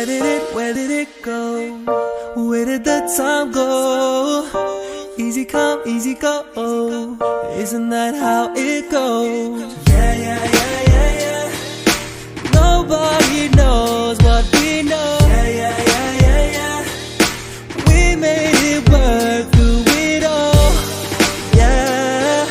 where did it go? Where did the time go? Easy come, easy go. Isn't that how it goes? Yeah. Nobody knows what we know. Yeah. We made it work through it all. Yeah.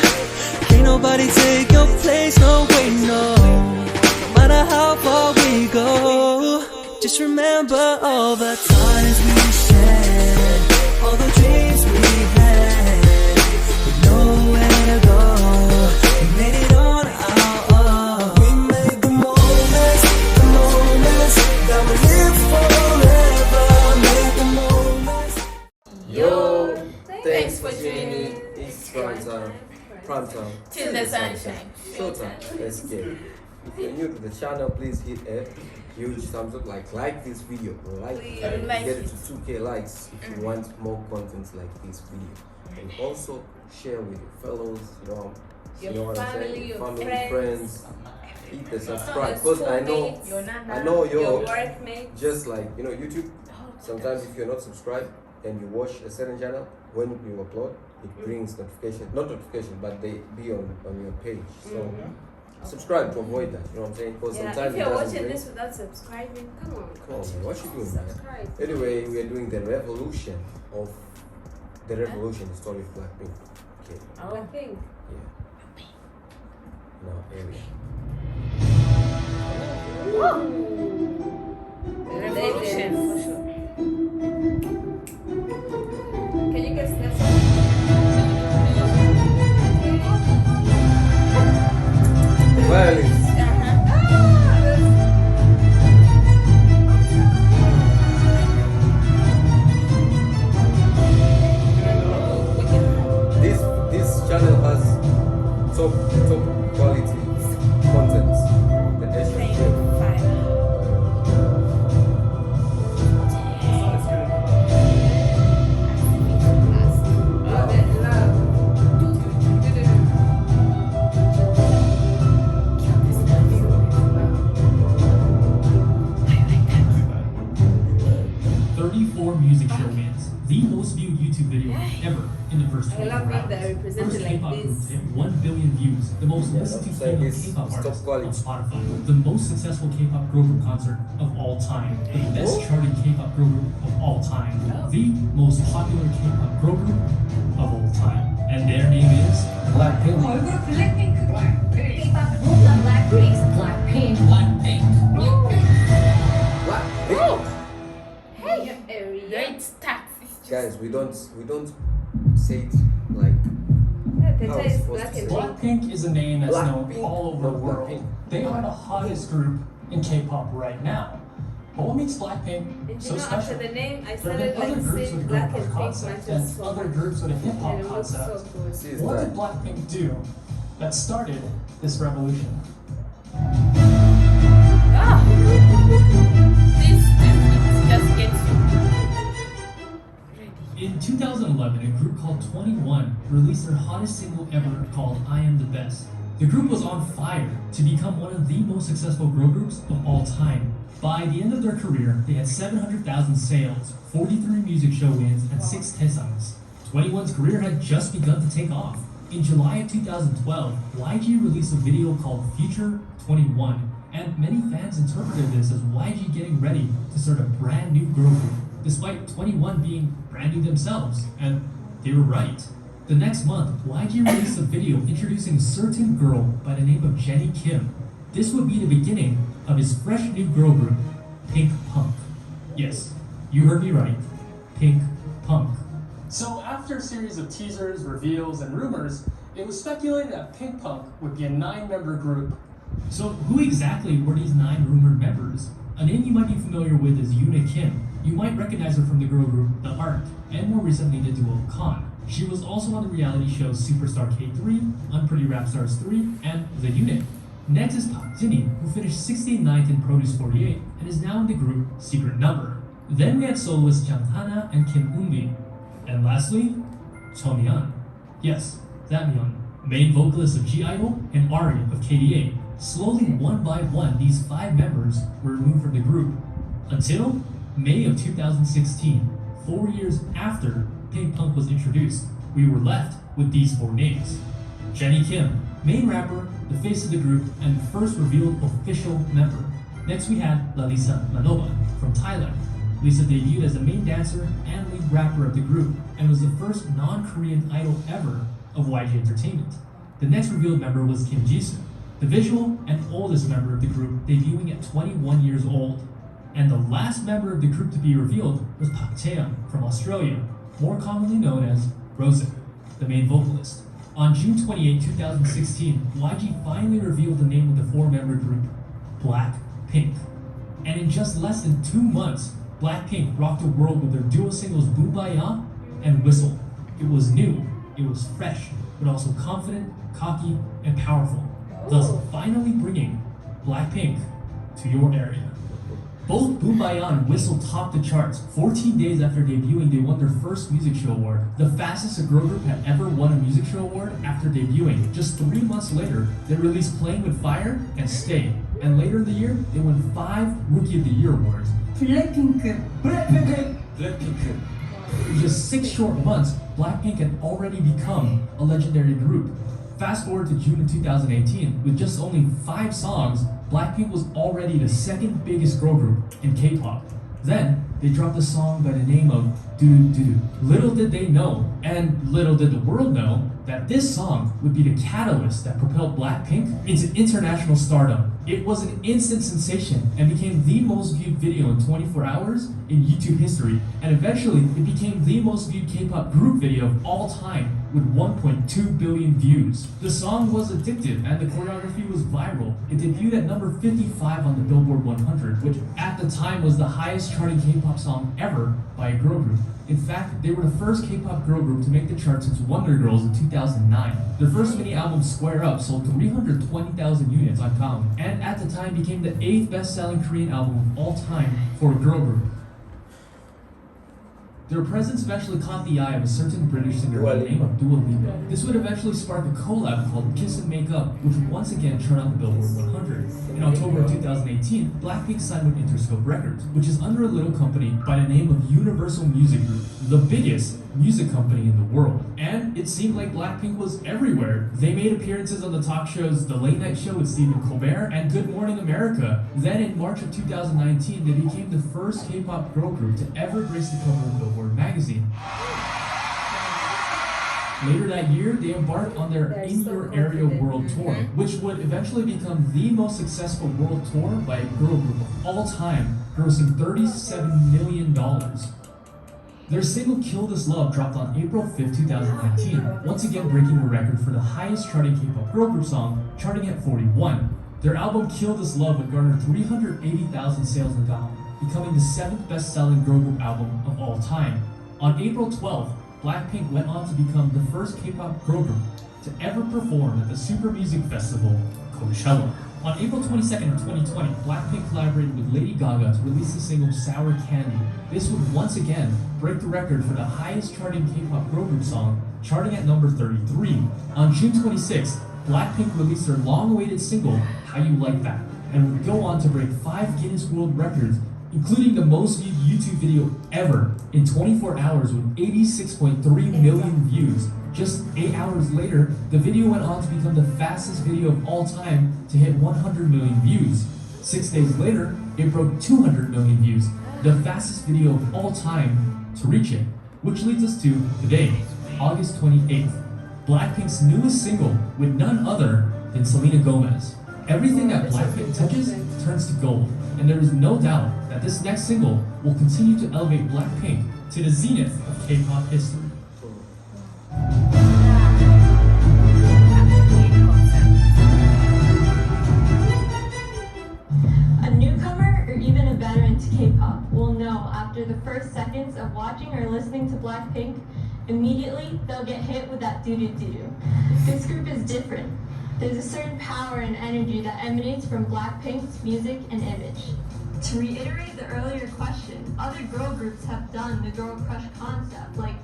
Can't nobody take your place, no way, no. No matter how far we go, just remember all the times we shared, all the dreams we had, with nowhere to go. We made it on our own. We made the moments that will live forever. Make the moments. Yo, thanks for tuning. It's prime time. Till the sunshine. Showtime. Let's get it. If you're new to the channel, please hit a huge thumbs up, like this video, like get it to 2K likes if you want more content like this video, and also share with your fellows, you know what I'm saying, your family, friends. Hit the subscribe, because I know your workmates. Just like YouTube, sometimes if you're not subscribed and you watch a certain channel, when you upload, it brings not notification, but they be on your page. So subscribe to avoid that, you know what I'm saying? Because sometimes if you're watching this without subscribing, come on, man, what you doing, man? Anyway, we are doing the revolution, the story of BLACKPINK. Okay. BLACKPINK. Yeah. Now, area. The revolution, for sure. Can you guess that song? Violence. This channel has top quality content. The Asian film. Music show wins the most viewed YouTube video ever in the first 24 hours. First K-pop group hit 1 billion views, the most listened to female K-pop artist on Spotify, the most successful K-pop girl group concert of all time, the best charted K-pop girl group of all time, the most popular K-pop girl group of all time, and their name is BLACKPINK. K-pop group ng BLACKPINK. BLACKPINK. Guys, we don't say it like how it's supposed to say. BLACKPINK is a name that's known BLACKPINK. all over the world. They are the hottest group in K-pop right now. But what makes BLACKPINK so special? After the name, I There have been started other groups saying with black girl and power pink concept matches and so other much. groups with a hip And hop it looks concept. so good. What did BLACKPINK do that started this revolution? This just gets you. In 2011, a group called 21 released their hottest single ever called I Am the Best. The group was on fire to become one of the most successful girl groups of all time. By the end of their career, they had 700,000 sales, 43 music show wins, and 6 Taesongs. 21's career had just begun to take off. In July of 2012, YG released a video called Future 21, and many fans interpreted this as YG getting ready to start a brand new girl group, despite 21 being brand new themselves, and they were right. The next month, YG released a video introducing a certain girl by the name of Jennie Kim. This would be the beginning of his fresh new girl group, Pink Punk. Yes, you heard me right, Pink Punk. So after a series of teasers, reveals, and rumors, it was speculated that Pink Punk would be a 9-member group. So who exactly were these 9 rumored members? A name you might be familiar with is Yoona Kim. You might recognize her from the girl group The Ark, and more recently the duo Con. She was also on the reality shows Superstar K3, Unpretty Rap Stars 3, and The Unit. Next is Jennie, who finished 69th in Produce 48 and is now in the group Secret Number. Then we had soloists Jang Hana and Kim Eun-bi. And lastly, Cheon. Yes, that Myun, main vocalist of G-Idol and Ari of KDA. Slowly, one by one, these 5 members were removed from the group. Until May of 2016, 4 years after Pink Punk was introduced, we were left with these 4 names. Jennie Kim, main rapper, the face of the group, and the first revealed official member. Next we had Lalisa Manoba from Thailand. Lisa debuted as the main dancer and lead rapper of the group and was the first non-Korean idol ever of YG Entertainment. The next revealed member was Kim Jisoo, the visual and oldest member of the group, debuting at 21 years old. And the last member of the group to be revealed was Park Chaeyoung from Australia, more commonly known as Rose, the main vocalist. On June 28, 2016, YG finally revealed the name of the 4-member group, BLACKPINK. And in just less than 2 months, BLACKPINK rocked the world with their duo singles Boombayah and Whistle. It was new, it was fresh, but also confident, cocky, and powerful, thus finally bringing BLACKPINK to your area. Both Boombayah and Whistle topped the charts. 14 days after debuting, they won their first music show award, the fastest a girl group had ever won a music show award after debuting. Just 3 months later, they released Playing With Fire and Stay. And later in the year, they won 5 Rookie of the Year awards. BLACKPINK. In just 6 short months, BLACKPINK had already become a legendary group. Fast forward to June of 2018, with just only 5 songs, BLACKPINK was already the 2nd biggest girl group in K-pop. Then, they dropped a song by the name of Doo Doo Doo. Little did they know, and little did the world know, that this song would be the catalyst that propelled BLACKPINK into international stardom. It was an instant sensation and became the most viewed video in 24 hours in YouTube history, and eventually it became the most viewed K-pop group video of all time with 1.2 billion views. The song was addictive and the choreography was viral. It debuted at number 55 on the Billboard 100, which at the time was the highest charting K-pop song ever by a girl group. In fact, they were the first K-pop girl group to make the chart since Wonder Girls in 2009. Their first mini album, Square Up, sold 320,000 units on count, and at the time became the 8th best-selling Korean album of all time for a girl group. Their presence eventually caught the eye of a certain British singer by the name of Dua Lipa. This would eventually spark a collab called Kiss and Make Up, which would once again chart on the Billboard 100. In October of 2018, BLACKPINK signed with Interscope Records, which is under a little company by the name of Universal Music Group, the biggest music company in the world. And it seemed like BLACKPINK was everywhere. They made appearances on the talk shows The Late Night Show with Stephen Colbert and Good Morning America. Then in March of 2019, they became the first K-pop girl group to ever grace the cover of Billboard magazine. Later that year, they embarked on their In Your Area World Tour, which would eventually become the most successful world tour by a girl group of all time, grossing $37 million. Their single Kill This Love dropped on April 5th, 2019, once again breaking the record for the highest charting K-pop girl group song, charting at 41. Their album Kill This Love would garner 380,000 sales in Ghana, becoming the 7th best-selling girl group album of all time. On April 12th, BLACKPINK went on to become the first K-pop girl group to ever perform at the Super Music Festival, Coachella. On April 22nd of 2020, BLACKPINK collaborated with Lady Gaga to release the single Sour Candy. This would once again break the record for the highest charting K-pop girl group song, charting at number 33. On June 26th, BLACKPINK released their long-awaited single, How You Like That, and would go on to break 5 Guinness World Records, including the most viewed YouTube video ever in 24 hours with 86.3 million views. Just 8 hours later, the video went on to become the fastest video of all time to hit 100 million views. 6 days later, it broke 200 million views, the fastest video of all time to reach it. Which leads us to today, August 28th, BLACKPINK's newest single with none other than Selena Gomez. Everything that BLACKPINK touches turns to gold, and there is no doubt that this next single will continue to elevate BLACKPINK to the zenith of K-pop history. A newcomer or even a veteran to K-pop will know after the first seconds of watching or listening to BLACKPINK, immediately they'll get hit with that doo-doo-doo-doo. This group is different. There's a certain power and energy that emanates from BLACKPINK's music and image. To reiterate the earlier question, other girl groups have done the girl crush concept, like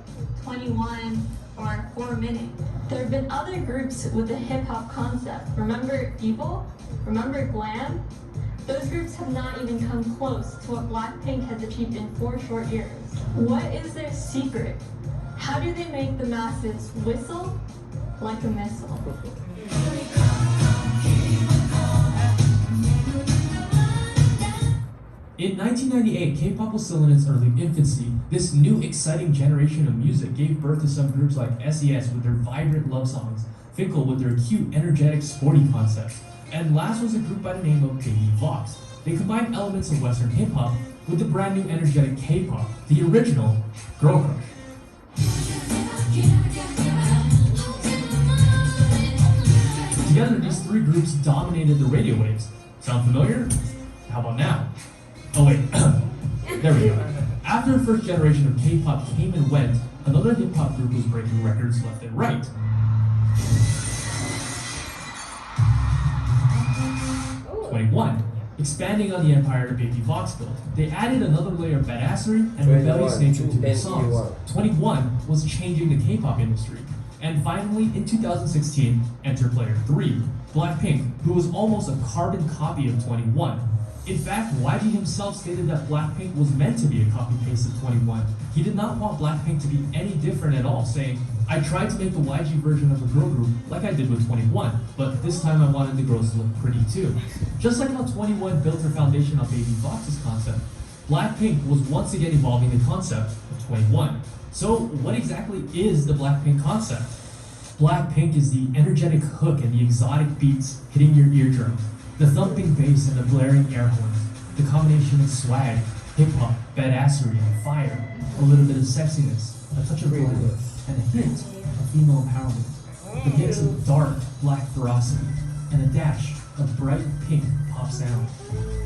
21 or 4 Minute. There have been other groups with the hip-hop concept. Remember People? Remember Glam? Those groups have not even come close to what Blackpink has achieved in 4 short years. What is their secret? How do they make the masses whistle like a missile? In 1998, K-pop was still in its early infancy. This new exciting generation of music gave birth to some groups like SES with their vibrant love songs, Fickle with their cute, energetic, sporty concepts, and last was a group by the name of Baby Vox. They combined elements of Western hip-hop with the brand new energetic K-pop, the original Girl Crush. Together, these 3 groups dominated the radio waves. Sound familiar? How about now? Oh wait, there we go. After the first generation of K-pop came and went, another hip-hop group was breaking records left and right. 21. Expanding on the empire that Baby Vox built, they added another layer of badassery and rebellious nature to their songs. 21 was changing the K-pop industry. And finally, in 2016, enter player 3, Blackpink, who was almost a carbon copy of 21. In fact, YG himself stated that Blackpink was meant to be a copy-paste of 21. He did not want Blackpink to be any different at all, saying, I tried to make the YG version of a girl group like I did with 21, but this time I wanted the girls to look pretty too. Just like how 21 built her foundation on Baby Vox's concept, Blackpink was once again evolving the concept of 21. So what exactly is the Blackpink concept? Blackpink is the energetic hook and the exotic beats hitting your eardrums, the thumping bass and the blaring air horns, the combination of swag, hip-hop, badassery, and fire, a little bit of sexiness, a touch of glamour, and a hint of female empowerment, the mix of dark, black ferocity, and a dash of bright pink pop sound.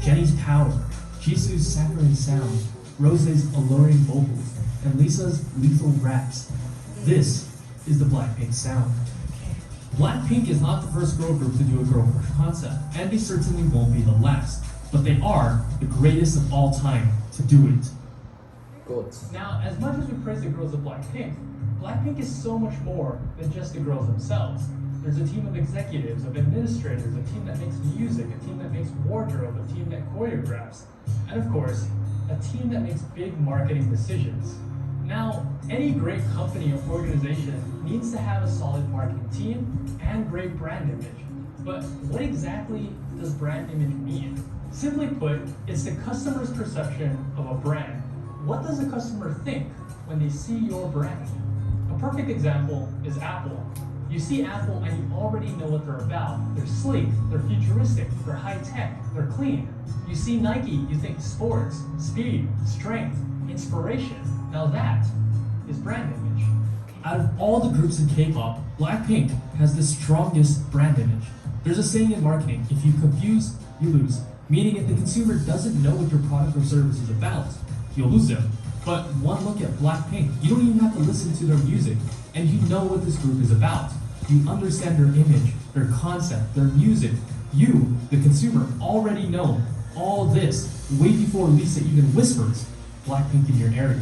Jennie's power, Jisoo's saccharine sound, Rose's alluring vocals, and Lisa's lethal raps. This is the Blackpink sound. Blackpink is not the first girl group to do a girl crush concept, and they certainly won't be the last, but they are the greatest of all time to do it. Good. Now, as much as we praise the girls of Blackpink, Blackpink is so much more than just the girls themselves. There's a team of executives, of administrators, a team that makes music, a team that makes wardrobe, a team that choreographs, and of course, a team that makes big marketing decisions. Now, any great company or organization needs to have a solid marketing team and great brand image. But what exactly does brand image mean? Simply put, it's the customer's perception of a brand. What does a customer think when they see your brand? A perfect example is Apple. You see Apple and you already know what they're about. They're sleek, they're futuristic, they're high-tech, they're clean. You see Nike, you think sports, speed, strength, inspiration. Now that is brand image. Out of all the groups in K-pop, Blackpink has the strongest brand image. There's a saying in marketing, if you confuse, you lose. Meaning if the consumer doesn't know what your product or service is about, you'll lose them. But one look at Blackpink, you don't even have to listen to their music, and you know what this group is about. You understand their image, their concept, their music. You, the consumer, already know all this way before Lisa even whispers Blackpink in your area.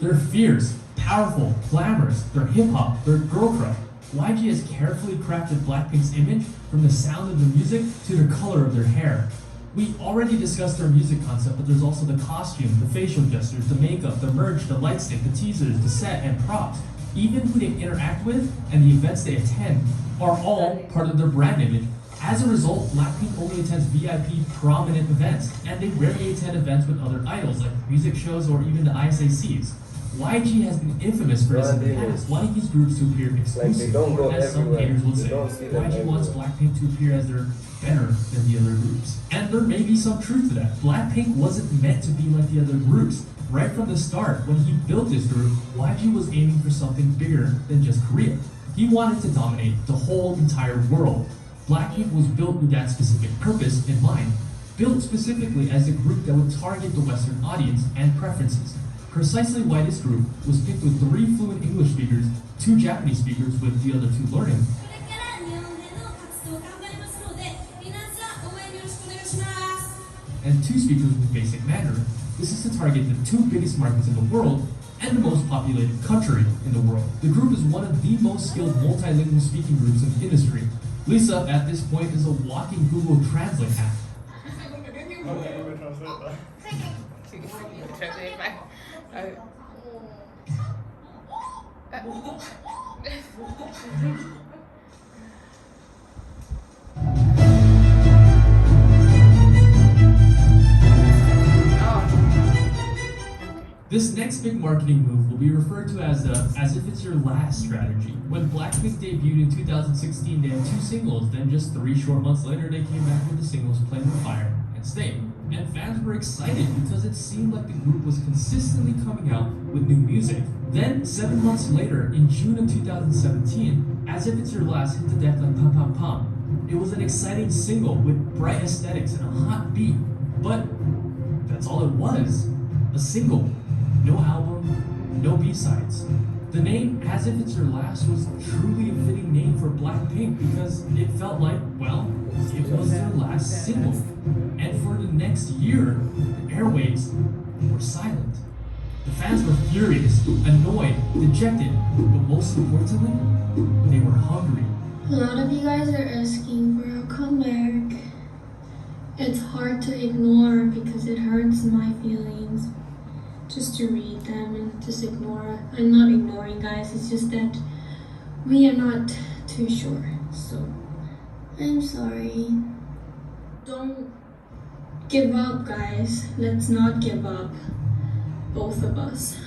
They're fierce, powerful, glamorous, they're hip-hop, they're girl crush. YG has carefully crafted Blackpink's image from the sound of the music to the color of their hair. We already discussed their music concept, but there's also the costume, the facial gestures, the makeup, the merch, the light stick, the teasers, the set, and props. Even who they interact with and the events they attend are all part of their brand image. As a result, Blackpink only attends VIP prominent events, and they rarely attend events with other idols like music shows or even the ISACs. YG has been infamous for this in the past, wanting these groups to appear exclusive, or as some haters would say, YG wants Blackpink to appear as they're better than the other groups. And there may be some truth to that. Blackpink wasn't meant to be like the other groups. Right from the start, when he built this group, YG was aiming for something bigger than just Korea. He wanted to dominate the whole entire world. Blackpink was built with that specific purpose in mind, built specifically as a group that would target the Western audience and preferences. Precisely why this group was picked with 3 fluent English speakers, 2 Japanese speakers with the other 2 learning, and 2 speakers with basic Mandarin. This is to target the 2 biggest markets in the world and the most populated country in the world. The group is one of the most skilled multilingual speaking groups in the industry. Lisa, at this point, is a walking Google Translate app. This next big marketing move will be referred to as the "as if it's your last" strategy. When Blackpink debuted in 2016, they had 2 singles. Then just 3 short months later, they came back with the singles "Playing with Fire" and "Stay." And fans were excited because it seemed like the group was consistently coming out with new music. Then 7 months later, in June of 2017, "As If It's Your Last" hit the deck like pam pam pam. It was an exciting single with bright aesthetics and a hot beat, but that's all it was, a single. No album, no B-sides. The name "As If It's Your Last" was truly a fitting name for Blackpink because it felt like, well, it was their last single. And for the next year, the airwaves were silent. The fans were furious, annoyed, dejected, but most importantly, they were hungry. A lot of you guys are asking for a comeback. It's hard to ignore because it hurts my feelings. Just to read them and just ignore. I'm not ignoring, guys, it's just that we are not too sure. So I'm sorry. Don't give up, guys. Let's not give up. Both of us.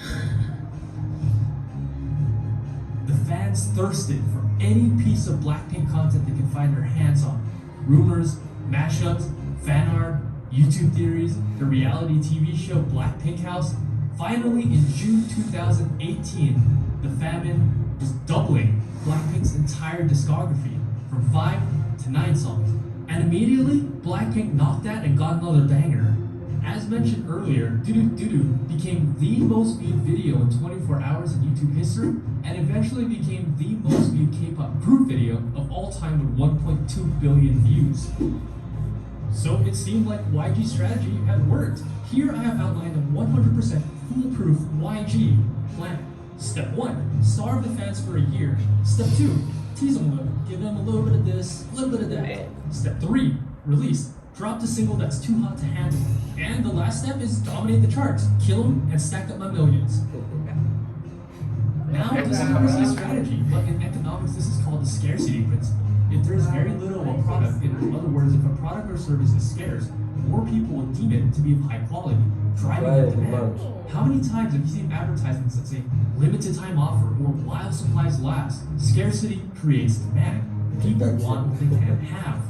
The fans thirsted for any piece of Blackpink content they could find their hands on. Rumors, mashups, fan art, YouTube theories, the reality TV show Blackpink House. Finally, in June 2018, the famine was doubling Blackpink's entire discography from 5 to 9 songs. And immediately, Blackpink knocked that and got another banger. As mentioned earlier, Doo Doo Doo Doo became the most viewed video in 24 hours in YouTube history and eventually became the most viewed K-pop group video of all time with 1.2 billion views. So it seemed like YG's strategy had worked. Here I have outlined a 100% foolproof YG plan. Step 1, starve the fans for a year. Step 2, tease them a little, give them a little bit of this, a little bit of that. Step 3, release. Drop the single that's too hot to handle. And the last step is dominate the charts, kill them, and stack up my millions. Now, this is a risky strategy, but in economics, this is called the scarcity principle. If there's very little of a product, in other words, if a product or service is scarce, more people will deem it to be of high quality, driving the demand. How many times have you seen advertisements that say limited time offer or while supplies last? Scarcity creates demand. People want what they can't have.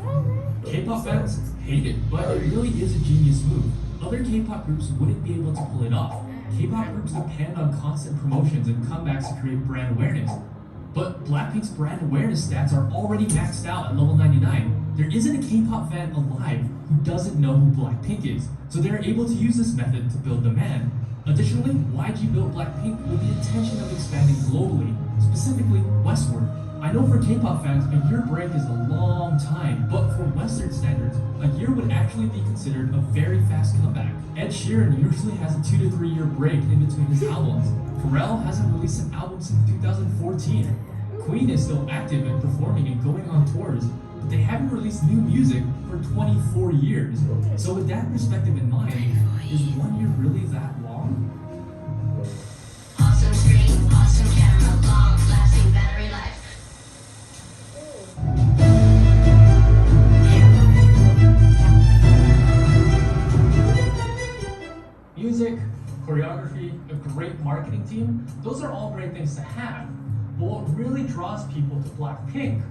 K-pop fans hate it, but it really is a genius move. Other K-pop groups wouldn't be able to pull it off. K-pop groups depend on constant promotions and comebacks to create brand awareness. But Blackpink's brand awareness stats are already maxed out at level 99. There isn't a K-pop fan alive who doesn't know who Blackpink is, so they're able to use this method to build demand. Additionally, YG built Blackpink with the intention of expanding globally, specifically westward. I know for K-pop fans, a year break is a long time, but for Western standards, a year would actually be considered a very fast comeback. Ed Sheeran usually has a 2 to 3 year break in between his albums. Pharrell hasn't released an album since 2014. Queen is still active and performing and going on tours, but they haven't released new music for 24 years. So with that perspective in mind, is 1 year really that long? Awesome screen, awesome camera, long lasting battery life. Music, choreography, a great marketing team, those are all great things to have. But what really draws people to Blackpink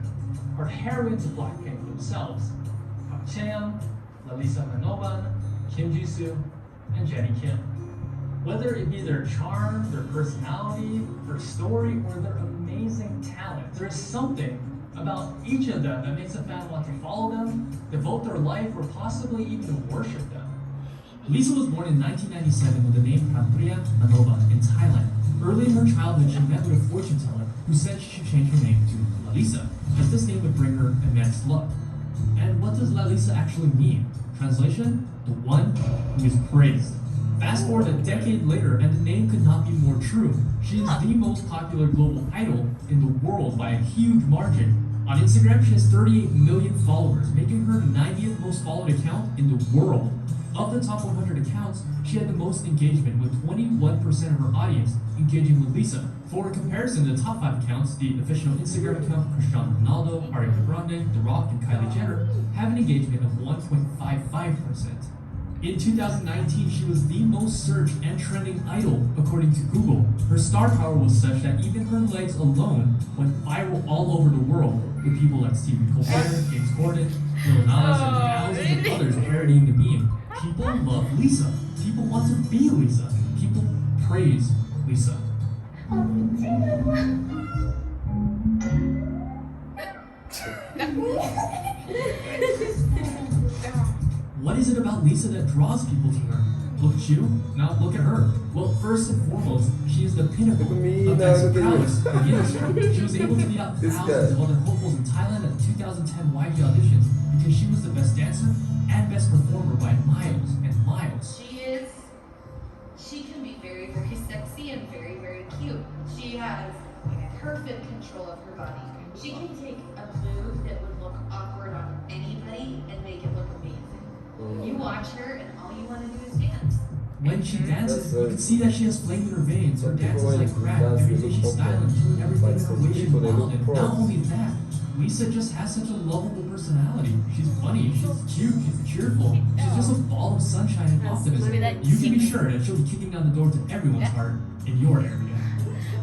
are heroines of Blackpink themselves. Park Chaeyoung, Lalisa Manoban, Kim Jisoo, and Jennie Kim. Whether it be their charm, their personality, their story, or their amazing talent, there is something about each of them that makes a fan want to follow them, devote their life, or possibly even worship them. Lisa was born in 1997 with the name Prampriya Manoban in Thailand. Early in her childhood, she met with a fortune teller who said she should change her name to Lalisa, as this name would bring her immense luck. And what does Lalisa actually mean? Translation? The one who is praised. Fast forward a decade later, and the name could not be more true. She is the most popular global idol in the world by a huge margin. On Instagram, she has 38 million followers, making her the 90th most followed account in the world. Of the top 100 accounts, she had the most engagement with 21% of her audience engaging with Lisa. For comparison, the top 5 accounts, the official Instagram account Cristiano Ronaldo, Ariana Grande, The Rock, and Kylie Jenner, have an engagement of 1.55%. In 2019, she was the most searched and trending idol, according to Google. Her star power was such that even her legs alone went viral all over the world, with people like Stephen Colbert, James Corden, Lil Nas, and thousands of others parodying the meme. People love Lisa. People want to be Lisa. People praise Lisa. What is it about Lisa that draws people to her? Look at you, now look at her. Well, first and foremost, she is the pinnacle Look at me, of now dance look at prowess you. for the industry. She was able to beat out This thousands guy. of other hopefuls in Thailand at the 2010 YG auditions because she was the best dancer and best performer by miles and miles. She can be very, very sexy and very, very cute. She has perfect control of her body. She can take a move that would look awkward on anybody and make it look amazing. You watch her and all you want to do is dance. When she dances, That's you can see that she has flame in her veins. Her Some dance people is like when crack. dance, Every they day look she's styling, awkward. doing everything But in her some way she's people, they wild. look And pro. not only that, Lisa just has such a lovable personality. She's funny, she's cute, she's cheerful. She's just a ball of sunshine and optimism. Look at that You can be cheek. sure that she'll be kicking down the door to everyone's heart in your area.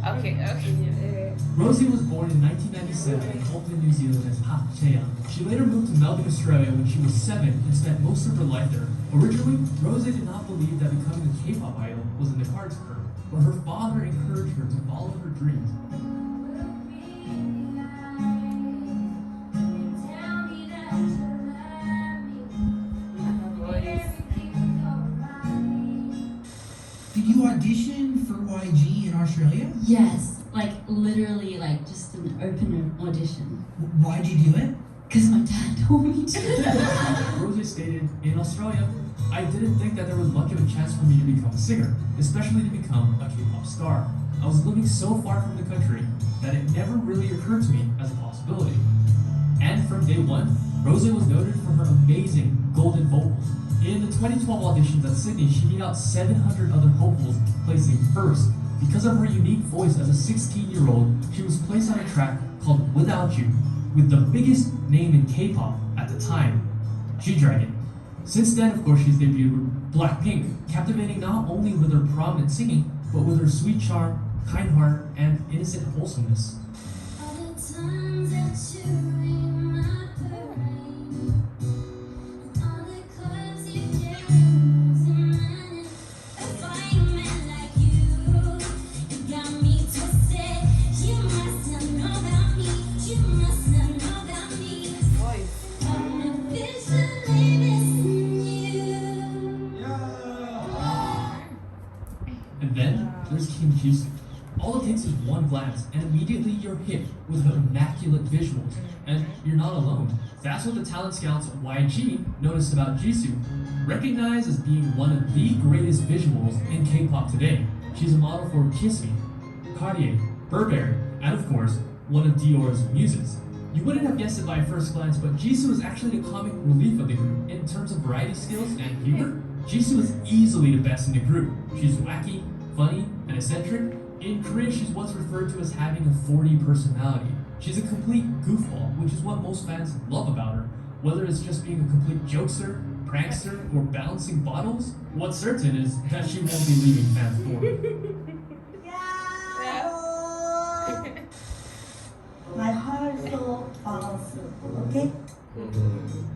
Okay. Rosie was born in 1997 in Auckland, New Zealand as Pacheya. She later moved to Melbourne, Australia when she was 7 and spent most of her life there. Originally, Rosie did not believe that becoming a K-pop idol was in the cards for her, but her father encouraged her to follow her dreams. Did you audition for YG in Australia? Yes, like literally, like just an open audition. Why'd you do it? Because my dad told me to. Rosie stated, in Australia, I didn't think that there was much of a chance for me to become a singer, especially to become a K-pop star. I was living so far from the country that it never really occurred to me as a possibility. And from day one, Rosie was noted for her amazing golden vocals. In the 2012 auditions at Sydney, she beat out 700 other hopefuls, placing first. Because of her unique voice as a 16-year-old, she was placed on a track called Without You, with the biggest name in K-pop at the time, G-Dragon. Since then, of course, she's debuted with BLACKPINK, captivating not only with her prominent singing, but with her sweet charm, kind heart, and innocent wholesomeness. And then there's Kim Jisoo. All it takes is one glance, and immediately you're hit with her immaculate visuals. And you're not alone. That's what the talent scouts at YG noticed about Jisoo. Recognized as being one of the greatest visuals in K-pop today. She's a model for Kiss Me, Cartier, Burberry, and of course, one of Dior's muses. You wouldn't have guessed it by first glance, but Jisoo is actually the comic relief of the group. In terms of variety skills and humor, Jisoo is easily the best in the group. She's wacky, funny, and eccentric. In Korea, she's what's referred to as having a 40 personality. She's a complete goofball, which is what most fans love about her. Whether it's just being a complete jokester, prankster, or balancing bottles, what's certain is that she won't be leaving fans bored. My heart so falls, okay?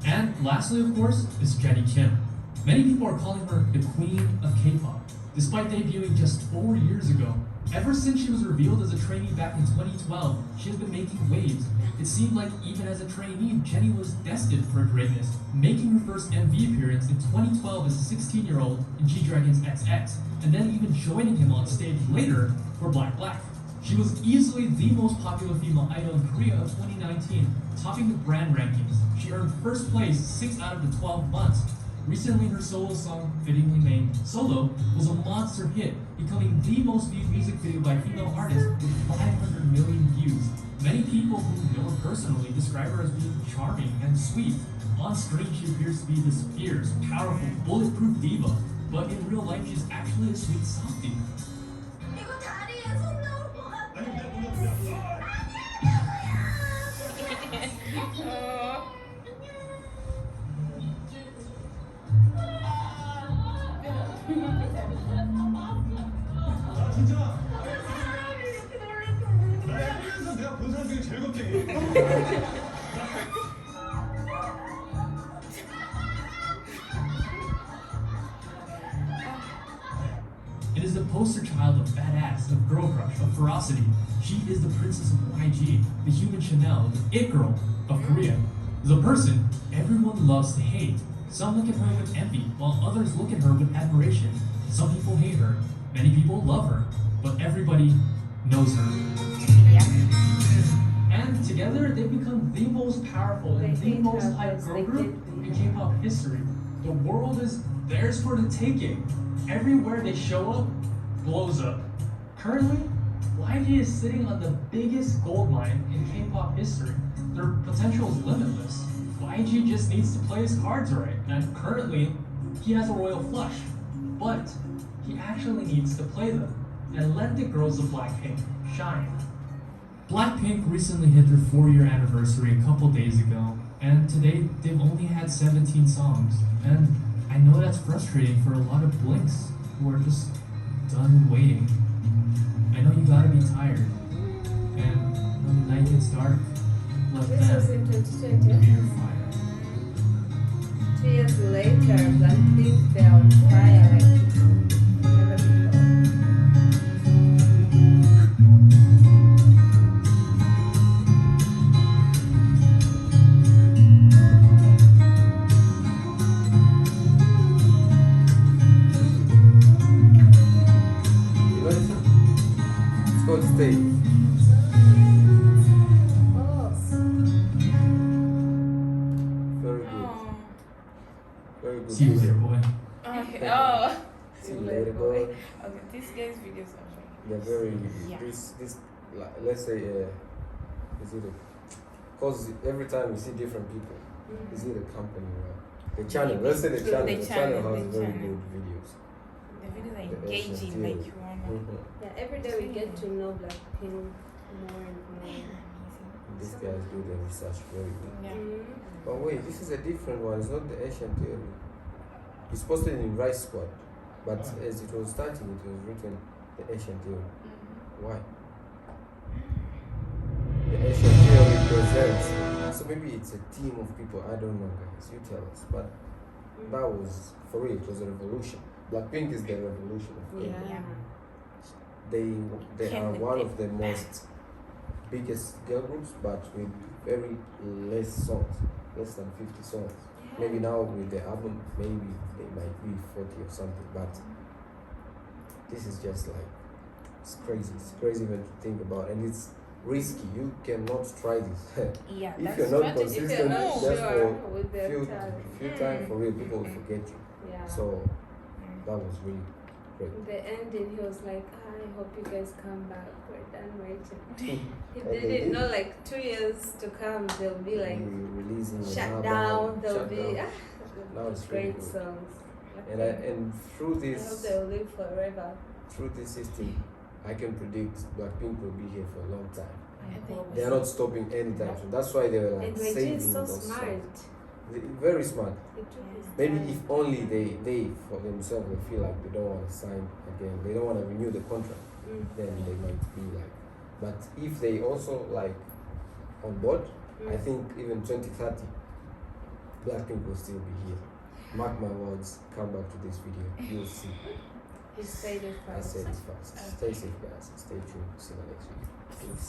And lastly, of course, is Jennie Kim. Many people are calling her the queen of K-pop, despite debuting just 4 years ago. Ever since she was revealed as a trainee back in 2012, she has been making waves. It seemed like even as a trainee, Jennie was destined for greatness, making her first MV appearance in 2012 as a 16-year-old in G-Dragon's XX, and then even joining him on stage later for Black Black. She was easily the most popular female idol in Korea of 2019, topping the brand rankings. She earned first place 6 out of the 12 months. Recently, her solo song, fittingly named Solo, was a monster hit, becoming the most viewed music video by a female artist with 500 million views. Many people who know her personally describe her as being charming and sweet. On screen, she appears to be this fierce, powerful, bulletproof diva, but in real life, she's actually a sweet softie. 이거 다리에 손 나올 것 같아. 아 진짜 나 학교에서 내가 본 사람 중에 제일 겁쟁이. It is the poster child of badass, of girl crush, of ferocity. She is the princess of YG, the human Chanel, the it girl of Korea. The person everyone loves to hate. Some look at her with envy, while others look at her with admiration. Some people hate her, many people love her, but everybody knows her. And together they become the most powerful and the most hyped girl group in K-pop history. The world is theirs for the taking. Everywhere they show up, blows up. Currently, YG is sitting on the biggest gold mine in K-pop history. Their potential is limitless. YG just needs to play his cards right, and currently, he has a royal flush. But he actually needs to play them and let the girls of Blackpink shine. Blackpink recently hit their 4-year anniversary a couple days ago, and today they've only had 17 songs. And I know that's frustrating for a lot of blinks who are just done waiting. I know you gotta be tired, and when the night gets dark, let This was in them 2020. be your fire. 2 years later, Blackpink, they're on fire like never before. You know this? It's called Stay. Oh. Very good. Very good. See you later, boy. Oh. See you later, boy. Okay, this guy's videos are very They're very Yeah. this like, let's say is it because every time you see different people, is it a company or the channel? Let's say the channel. The channel has very good videos. The videos are The Asian engaging, theory. like you wanna. Mhm. Yeah, every day we get to know Blackpink more and more. These guys do the research very good. Yeah. But wait, this is a different one. It's not the Asian theory. It's posted in Rice Squad, but as it was starting, it was written the Asian theory. Why? The Asian theory presents. So maybe it's a team of people. I don't know, guys. You tell us. But that was for real. It was a revolution. Blackpink is the revolution of K-pop. Yeah. They are one of the most biggest girl groups, but with very less songs, less than 50 songs. Maybe now with the album, maybe they might be 40 or something. But this is just like it's crazy. It's crazy when you think about, and it's risky. You cannot try this. Yeah, If that's you're not strategy. consistent, If you're not just sure for with the few time. times for real, people will forget you. Yeah. So that was really great. In the ending, he was like, I hope you guys come back. We're done waiting. He And they didn't did. know, like 2 years to come, they'll be like We releasing an shut album, down. They'll shut be down. Now it's really great good. songs. And through I hope this they'll live forever. system, I can predict Blackpink will be here for a long time. I They are not stopping anytime soon. That's why they were like And YG saving is so those smart. songs. Very smart. He took his Maybe time. if only they for themselves they feel like they don't want to sign again, they don't want to renew the contract, then they might be like. But if they also like on board, I think even 2030, Blackpink will still be here. Mark my words. Come back to this video, you'll see. He stayed it I fast. said it fast. Stay safe, guys. Stay tuned. See you next video. Peace.